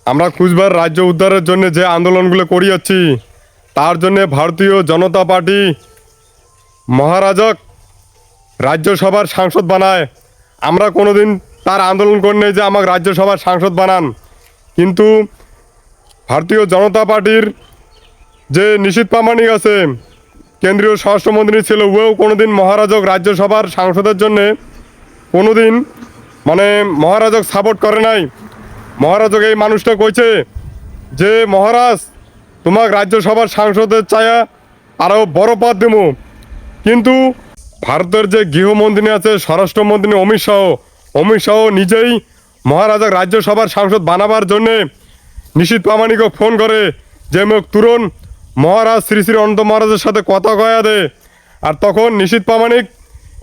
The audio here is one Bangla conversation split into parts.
আমরা কুচবিহার রাজ্য উদ্ধারের জন্য যে আন্দোলনগুলো করি যাচ্ছি তার জন্য ভারতীয় জনতা পার্টি মহারাজক রাজ্যসভার সাংসদ বানায়। আমরা কোনোদিন তার আন্দোলন করি নাই যে আমাকে রাজ্যসভার সাংসদ বানান, কিন্তু ভারতীয় জনতা পার্টির যে নিশীথ প্রামাণিক আছে, কেন্দ্রীয় স্বরাষ্ট্রমন্ত্রী ছিল, ওও কোনোদিন মহারাজক রাজ্যসভার সাংসদের জন্যে কোনোদিন মহারাজক সাপোর্ট করে নাই। মহারাজক এই মানুষটা কইছে যে মহারাজ তোমাকে রাজ্যসভার সাংসদের চায়া আরও বড় পদ দেবো, কিন্তু ভারতের যে গৃহমন্ত্রী আছে স্বরাষ্ট্রমন্ত্রী অমিত শাহ নিজেই মহারাজা রাজ্যসভার সাংসদ বানাবার জন্যে নিশীথ প্রামাণিকও ফোন করে যে মুখ তুরন্ত মহারাজ শ্রী শ্রী অনন্ত মহারাজের সাথে কথা কয়া দে। আর তখন নিশীথ প্রামাণিক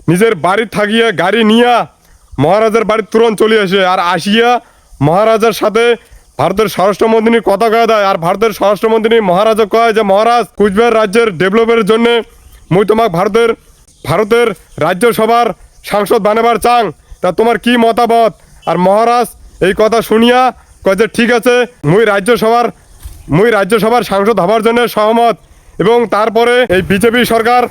নিজের বাড়ির থাকিয়ে গাড়ি নিয়া মহারাজের বাড়ির তুরন্ত চলে আসে, আর আসিয়া মহারাজার সাথে ভারতের স্বরাষ্ট্রমন্ত্রী কথা কয়া দেয়। আর ভারতের স্বরাষ্ট্রমন্ত্রী মহারাজা কয় যে মহারাজ কুচবিহার রাজ্যের ডেভেলপের জন্যে মুই তোমাকে ভারতের রাজ্যসভার সাংসদ বানাবার চাং, তা তোমার কি মতামত? আর মহারাজ এই কথা শুনিয়া কয় যে ঠিক আছে, মুই রাজ্যসভার সাংসদ হবার জন্য সহমত। এবং তারপরে এই বিজেপি সরকার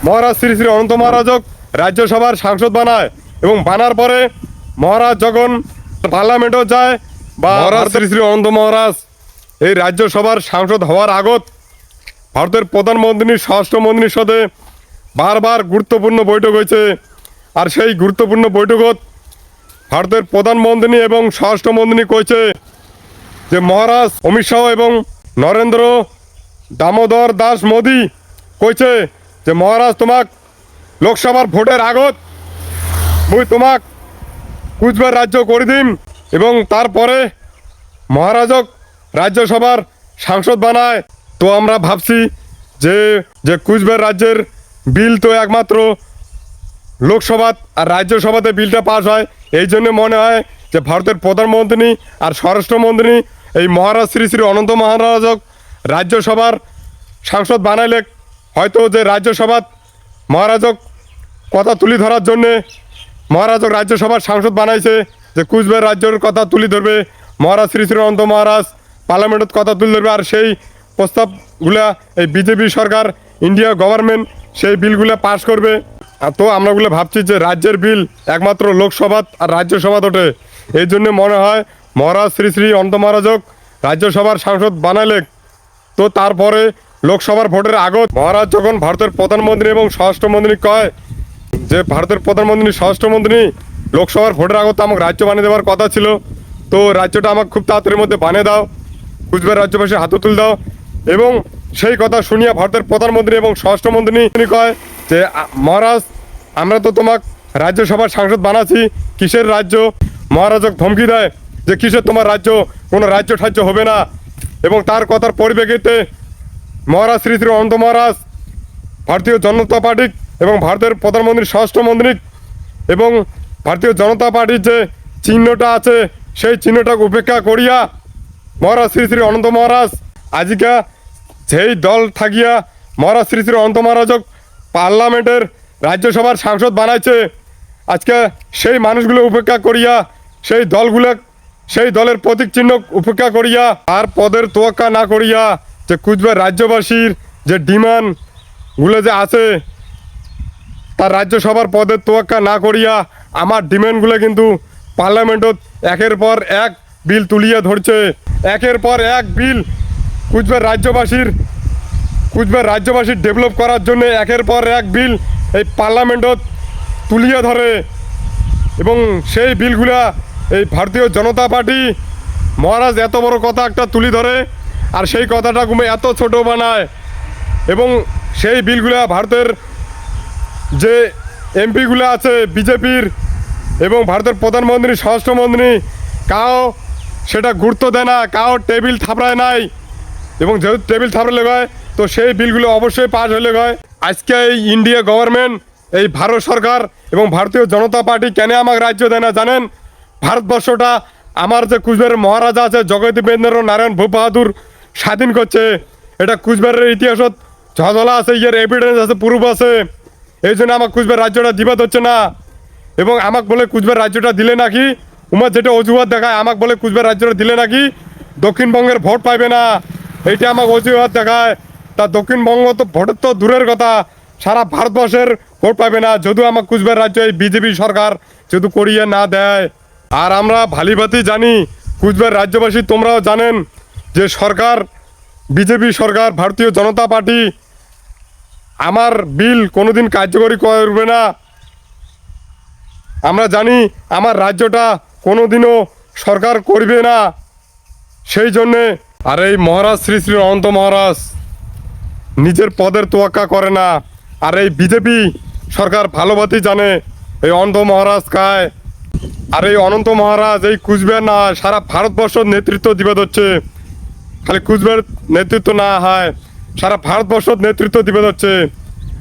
মহারাজ শ্রী শ্রী অনন্ত মহারাজক রাজ্যসভার সাংসদ বানায়, এবং বানার পরে মহারাজ যখন পার্লামেন্টও যায় বা মহারাজ শ্রী শ্রী অনন্ত মহারাজ এই রাজ্যসভার সাংসদ হওয়ার আগত ভারতের প্রধানমন্ত্রী স্বরাষ্ট্রমন্ত্রীর সাথে বারবার গুরুত্বপূর্ণ বৈঠক হয়েছে। আর সেই গুরুত্বপূর্ণ বৈঠকত ভারতের প্রধানমন্ত্রী এবং স্বরাষ্ট্রমন্ত্রী কইছে যে মহারাজ অমিত শাহ এবং নরেন্দ্র দামোদর দাস মোদী কইছে যে মহারাজ তোমাক লোকসভার ভোটের আগত মুই তোমাক কুচবিহার রাজ্য করে দিম, এবং তারপরে মহারাজক রাজ্যসভার সাংসদ বানায়। তো আমরা ভাবছি যে কুচবিহার রাজ্যের বিল তো একমাত্র লোকসভা আর রাজ্যসভাতে বিলটা পাস হয়, এই জন্য মনে হয় যে ভারতের প্রধানমন্ত্রী আর স্বরাষ্ট্রমন্ত্রী এই মহারাজ শ্রী শ্রী অনন্ত মহারাজক রাজ্যসভার সাংসদ বানাইলে হয়তো যে রাজ্যসভাত মহারাজক কথা তুলি ধরার জন্যে মহারাজক রাজ্যসভার সাংসদ বানাইছে, যে কুচবিহার রাজ্যের কথা তুলি ধরবে মহারাজ শ্রী শ্রী অনন্ত মহারাজ, পার্লামেন্টত কথা তুলে ধরবে, আর সেই প্রস্তাবগুলা এই বিজেপি সরকার ইন্ডিয়া গভর্নমেন্ট সেই বিলগুলো পাস করবে। তো আমরাগুলো ভাবছি যে রাজ্যের বিল একমাত্র লোকসভাত আর রাজ্যসভাত ওঠে, এই জন্য মনে হয় মহারাজ শ্রী শ্রী অনন্ত মহারাজক রাজ্যসভার সাংসদ বানাইলে তো তারপরে লোকসভার ভোটের আগত মহারাজ যখন ভারতের প্রধানমন্ত্রী এবং স্বরাষ্ট্রমন্ত্রী কয় যে ভারতের প্রধানমন্ত্রী স্বরাষ্ট্রমন্ত্রী লোকসভার ভোটের আগত আমাকে রাজ্য বানিয়ে দেওয়ার কথা ছিল, তো রাজ্যটা আমাকে খুব তাড়াতাড়ির মধ্যে বানিয়ে দাও, কুচবিহার রাজ্যবাসী হাতে তুলে দাও। এবং সেই কথা শুনিয়া ভারতের প্রধানমন্ত্রী এবং স্বরাষ্ট্রমন্ত্রী কয় যে মহারাজ আমরা তো তোমাকে রাজ্যসভার সাংসদ বানাচ্ছি, কিসের রাজ্য? মহারাজক ধমকি দেয় যে কিসের তোমার রাজ্য, কোনো রাজ্য ঠাজ্য হবে না। এবং তার কথার পরিপ্রেক্ষিতে মহারাজ শ্রী শ্রী অনন্ত মহারাজ ভারতীয় জনতা পার্টি এবং ভারতের প্রধানমন্ত্রী স্বরাষ্ট্রমন্ত্রী এবং ভারতীয় জনতা পার্টির যে চিহ্নটা আছে সেই চিহ্নটাকে উপেক্ষা করিয়া মহারাজ শ্রী শ্রী অনন্ত মহারাজ আজিকা যেই দল থাকিয়া মহারাজ শ্রী শ্রী অনন্ত মহারাজক পার্লামেন্টের রাজ্যসভার সাংসদ বানাইছে, আজকে সেই মানুষগুলো উপেক্ষা করিয়া সেই দলের প্রতীক চিহ্ন উপেক্ষা করিয়া আর পদের তোয়াক্কা না করিয়া যে কুচবিহার রাজ্যবাসীর যে ডিমান্ডগুলো যে আছে তার রাজ্যসভার পদের তোয়াক্কা না করিয়া আমার ডিমান্ডগুলো কিন্তু পার্লামেন্টত একের পর এক বিল তুলিয়া ধরছে, একের পর এক বিল কুচবিহার রাজ্যবাসীর ডেভেলপ করার জন্য একের পর এক বিল এই পার্লামেন্টত তুলিয়া ধরে। এবং সেই বিলগুলা এই ভারতীয় জনতা পার্টি মহারাজ এত বড় কথা একটা তুলি ধরে আর সেই কথাটা এত ছোট বানায়, এবং সেই বিলগুলা ভারতের যে এমপিগুলো আছে বিজেপির এবং ভারতের প্রধানমন্ত্রী স্বরাষ্ট্রমন্ত্রী কাও সেটা গুরুত্ব দেয় না, কাও টেবিল থাপড়ায় নাই। এবং যেহেতু টেবিল থাপড়ালে হয় তো সেই বিলগুলো অবশ্যই পাস হলে হয়। আজকে এই ইন্ডিয়া গভর্নমেন্ট, এই ভারত সরকার এবং ভারতীয় জনতা পার্টি কেন আমাকে রাজ্য দেয় না জানেন? ভারতবর্ষটা আমার যে কুচবিহারের মহারাজা আছে জগদীবেন্দ্র নারায়ণ ভূপ বাহাদুর স্বাধীন করছে, এটা কুচবিহারের ইতিহাসত ঝলঝলা আছে, ইয়ের এভিডেন্স আছে, প্রুফ আছে। এই জন্য আমার কুচবিহার রাজ্যটা দিবাত হচ্ছে না। এবং আমাকে বলে কুচবিহার রাজ্যটা দিলে নাকি উমার যেটা অজুহাত দেখায়, আমাকে বলে কুচবিহার রাজ্যটা দিলে নাকি দক্ষিণবঙ্গের ভোট পাইবে না, এইটা আমাকে অজুহাত দেখায়। তা দক্ষিণবঙ্গ তো ভোটের তো দূরের কথা, সারা ভারতবর্ষের ভোট পাবে না যদিও আমার কুচবিহার রাজ্য এই বিজেপি সরকার যদি করিয়ে না দেয়। আর আমরা ভালিভাতি জানি, কুচবিহার রাজ্যবাসী তোমরাও জানেন যে সরকার বিজেপি সরকার ভারতীয় জনতা পার্টি আমার বিল কোনোদিন কার্যকরী করবে না। আমরা জানি আমার রাজ্যটা কোনোদিনও সরকার করবে না। সেই জন্যে আর এই মহারাজ শ্রী শ্রী অনন্ত মহারাজ নিজের পদের তোয়াক্কা করে না। আর এই বিজেপি সরকার ভালোভাতি জানে এই অনন্ত মহারাজ কায়। আর এই অনন্ত মহারাজ এই কুচবিহার না সারা ভারতবর্ষ নেতৃত্ব দিবে হচ্ছে, খালি কুচবিহার নেতৃত্ব না হয় সারা ভারতবর্ষ নেতৃত্ব দিবে হচ্ছে।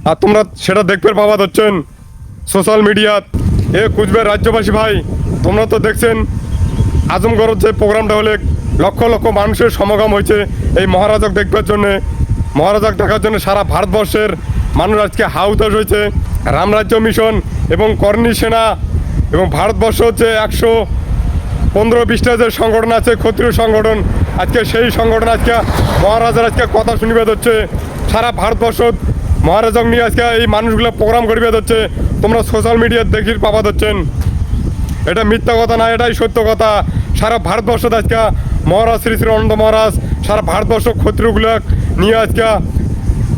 আর তোমরা সেটা দেখতে পাওয়া হচ্ছেন সোশ্যাল মিডিয়াত। এ কুচবিহার রাজ্যবাসী ভাই, তোমরা তো দেখছেন আজমগড়ের যে প্রোগ্রামটা হলে লক্ষ লক্ষ মানুষের সমাগম হয়েছে এই মহারাজক দেখবার জন্যে, মহারাজক দেখার জন্য সারা ভারতবর্ষের মানুষ আজকে হাউতাস হয়েছে। রামরাজ্য মিশন এবং কর্ণী সেনা এবং ভারতবর্ষ যে 115-20টা যে সংগঠন আছে ক্ষত্রিয় সংগঠন, আজকে সেই সংগঠন আজকে মহারাজার আজকে কথা শুনিবে হচ্ছে। সারা ভারতবর্ষ মহারাজক নিয়ে আজকে এই মানুষগুলো প্রোগ্রাম করিবে হচ্ছে। তোমরা সোশ্যাল মিডিয়ায় দেখি পাওয়া যাচ্ছেন, এটা মিথ্যা কথা না, এটাই সত্য কথা। সারা ভারতবর্ষ আজকে মহারাজ শ্রী শ্রী অনন্ত মহারাজ সারা ভারতবর্ষ ক্ষত্রিয়গুলো নিয়ে আজকে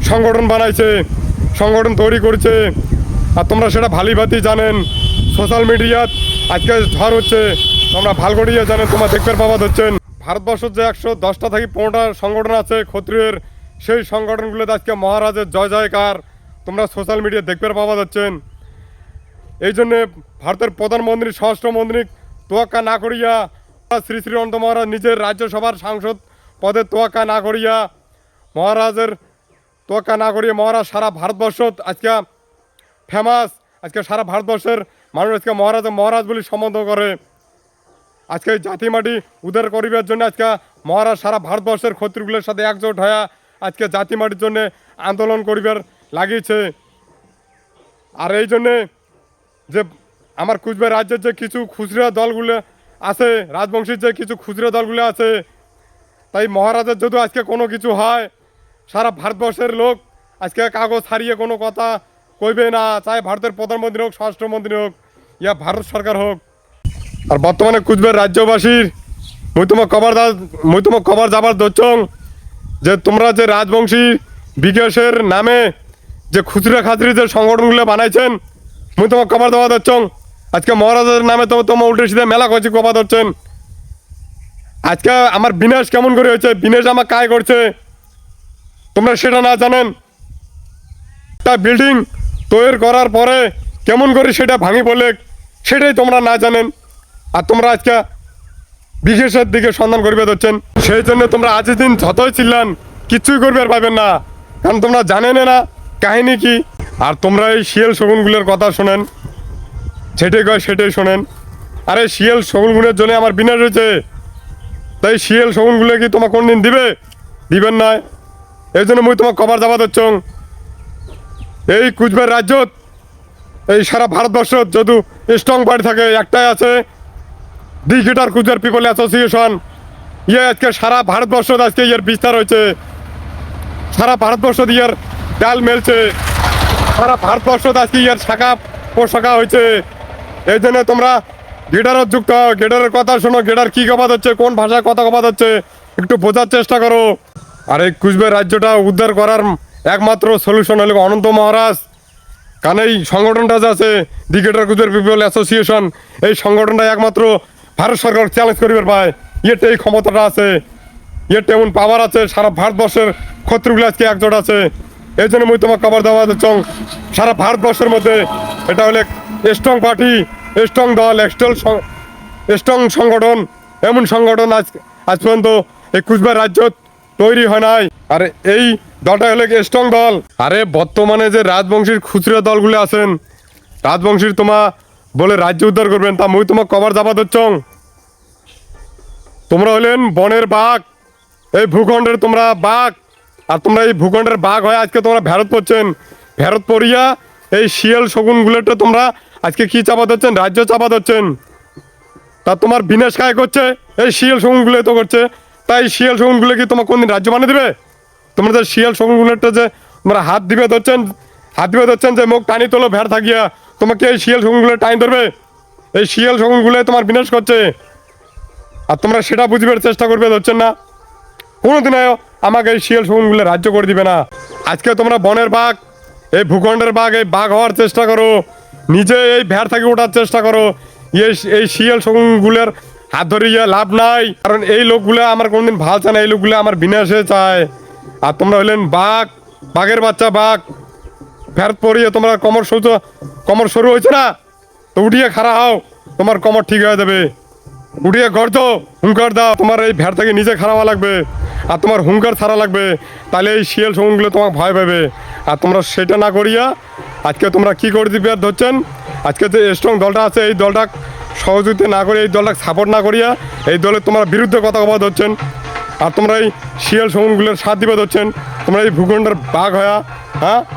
সংগঠন বানাইছে, সংগঠন তৈরি করছে। আর তোমরা সেটা ভালিভাতি জানেন, সোশ্যাল মিডিয়াত আজকে ঝড় হচ্ছে, তোমরা ভাল করিয়া জানেন, তোমরা দেখতে পাওয়া হচ্ছেন। ভারতবর্ষের যে 110টা থেকে 15টা সংগঠন আছে ক্ষত্রিয়ের, সেই সংগঠনগুলোতে আজকে মহারাজের জয় জয়কার তোমরা সোশ্যাল মিডিয়া দেখতে পাওয়া যাচ্ছেন। এই জন্যে ভারতের প্রধানমন্ত্রী স্বরাষ্ট্রমন্ত্রী তোয়াক্কা না করিয়া শ্রী শ্রী অনন্ত মহারাজ নিজের রাজ্যসভার সাংসদ পদে তোয়াক্কা না করিয়া মহারাজের তোয়াক্কা না করিয়া মহারাজ সারা ভারতবর্ষ আজকে ফেমাস। আজকে সারা ভারতবর্ষের মানুষ আজকে মহারাজ বলে সম্বোধন করে। আজকে এই জাতি মাটি উদ্ধার করিবার জন্য আজকে মহারাজ সারা ভারতবর্ষের ক্ষত্রিয়গুলোর সাথে একজোট হয়ে আজকে জাতি মাটির জন্য আন্দোলন করিবার লাগিয়েছে। আর এই জন্যে যে আমার কুচবিহার রাজ্যের যে কিছু খুচরা দলগুলো আছে, রাজবংশীর যে কিছু খুচরা দলগুলো আছে, তাই মহারাজের যদি আজকে কোনো কিছু হয় সারা ভারতবর্ষের লোক আজকে কাগজ হারিয়ে কোনো কথা কইবে না, চাই ভারতের প্রধানমন্ত্রী হোক, স্বরাষ্ট্রমন্ত্রী হোক, ইয়া ভারত সরকার হোক। আর বর্তমানে কুচবিহার রাজ্যবাসীর মুই তোমার খবর যাবার দচ্ছং যে তোমরা যে রাজবংশী বিকাশের নামে যে খুচরা খাচরি যে সংগঠনগুলো বানাইছেন, মুই তোমার খবর দেওয়া দচ্ছং আজকে মহারাজের নামে তো তোমার উল্টে সিধে মেলা করছি কবা ধরছেন। আজকে আমার বিনাশ কেমন করে হয়েছে, বিনাশ আমার কায় করছে তোমরা সেটা না জানেন। একটা বিল্ডিং তৈরি করার পরে কেমন করে সেটা ভাঙি পড়লে সেটাই তোমরা না জানেন। আর তোমরা আজকে বিকাশের দিকে সন্ধান করবে ধরছেন, সেই জন্য তোমরা আজকের দিন যতই ছিলেন কিচ্ছুই করবে আর পাবেন না, কারণ তোমরা জানেন না কাহিনী কি। আর তোমরা এই শিয়াল শগুনগুলোর কথা শোনেন, সেটাই কয় সেটাই শোনেন। আরে শিয়াল শগুনগুলোর জন্য আমার বিনাশ হয়েছে, তাই শিয়াল শগুনগুলো কি তোমার কোনদিন দিবেন না। এই জন্য মুই তোমার খবর যাবা দচ্ছং এই কুচবিহার রাজ্যত এই সারা ভারতবর্ষ যদি স্ট্রং পার্টি থাকে একটাই আছে, the greater Coochbehar people association. ইয়ে আজকে সারা ভারতবর্ষ আজকে ইয়ার বিস্তার হয়েছে, সারা ভারতবর্ষ ইয়ার ডাল মেলছে, সারা ভারতবর্ষ আজকে ইয়ার শাখা পোশাখা হয়েছে। এই জন্য তোমরা গেডারত যুক্ত হও, গেডারের কথা শোনো, গেডার কী কবাদ হচ্ছে, কোন ভাষায় কথা কবাদ হচ্ছে একটু বোঝার চেষ্টা করো। আর এই কুচবিহার রাজ্যটা উদ্ধার করার একমাত্র সলিউশন হলো অনন্ত মহারাজ। কারণ এই সংগঠনটা যে আছে the greater Coochbehar people association, এই সংগঠনটা একমাত্র ভারত সরকার চ্যালেঞ্জ করিবার পায়, ইয়েতে এই ক্ষমতাটা আছে, ইয়েতে এমন পাওয়ার আছে, সারা ভারতবর্ষের ক্ষত্রিয়গুলো আজকে একজোট আছে। এই জন্য মুই তোমার খবর দেওয়া দিচ্ছং সারা ভারতবর্ষের মধ্যে এটা হলে স্ট্রং পার্টি, স্ট্রং দল, স্ট্রং সংগঠন, এমন সংগঠন আজ পর্যন্ত এই কুচবিহার রাজ্য তৈরি হয় নাই। আর এই দলটা হলে স্ট্রং দল। আরে বর্তমানে যে রাজবংশীর খুচরা দলগুলো আছেন, রাজবংশীর তোমা বলে রাজ্য উদ্ধার করবেন, তা মুই তোমার কভার জাপা দিচ্ছং। তোমরা হলেন বনের বাঘ, এই ভূখণ্ডের তোমরা বাঘ, আর তোমরা এই ভূখণ্ডের বাঘ হয়ে আজকে তোমরা ভারত পড়ছেন। ভারত পড়িয়া এই শিয়াল শগুনগুলোটা তোমরা আজকে কি চাপা দিচ্ছেন, রাজ্য চাপা দিচ্ছেন। তা তোমার বিনাশ কায় করছে এই শিয়াল শগুনগুলো তো করছে। তাই শিয়াল শকুনগুলো কি তোমার কোনদিন রাজ্য বানিয়ে দেবে? তোমরা যে শিয়াল শকুনগুলোটা যে তোমরা হাত দিবে ধরছেন যে মুখ টানি তোলো ভেড় থাকিয়া, তোমাকে এই শিয়াল শকুনগুলো টানি ধরবে? এই শিয়াল শকুনগুলো তোমার বিনাশ করছে, আর তোমরা সেটা বুঝবার চেষ্টা করবে ধরছেন না। কোনোদিন আমাকে এই শিয়াল শকুনগুলো রাজ্য করে দিবে না। আজকে তোমরা বনের বাঘ, এই ভূখণ্ডের বাঘ, এই বাঘ হওয়ার চেষ্টা করো, নিজে এই ভেড় থেকে ওঠার চেষ্টা করো। এই শিয়াল শকুনগুলোর হাত ধরিয়ে লাভ নাই, কারণ এই লোকগুলো আমার কোনোদিন ভাল চায় না, এই লোকগুলো আমার বিনাশে চায়। আর তোমরা হলেন বাঘ, বাঘের বাচ্চা বাঘ। ফেরত পড়িয়ে তোমরা কমর সরু হয়েছে না, তো উঠিয়ে খাড়া হও, তোমার কমর ঠিক হয়ে যাবে। উঠিয়ে গর্জ হুঙ্কার দাও, তোমার এই ভেড় থেকে নিজে খাড়া হওয়া লাগবে, আর তোমার হুঙ্কার ছাড়া লাগবে, তাহলে এই শিয়াল শকুনগুলো তোমাকে ভয় পাবে। আর তোমরা সেটা না করিয়া আজকে তোমরা কি করে দিবে আর ধরছেন, আজকে যে স্ট্রং দলটা আছে এই দলটা সহযোগিতা না করে, এই দলটাকে সাপোর্ট না করিয়া এই দলের তোমরা বিরুদ্ধে কথা কথা ধরছেন, আর তোমরা এই শিয়াল শকুনগুলোর সাথ দিবে ধরছেন, তোমরা এই ভূখণ্ডের বাঘ হয়া। হ্যাঁ,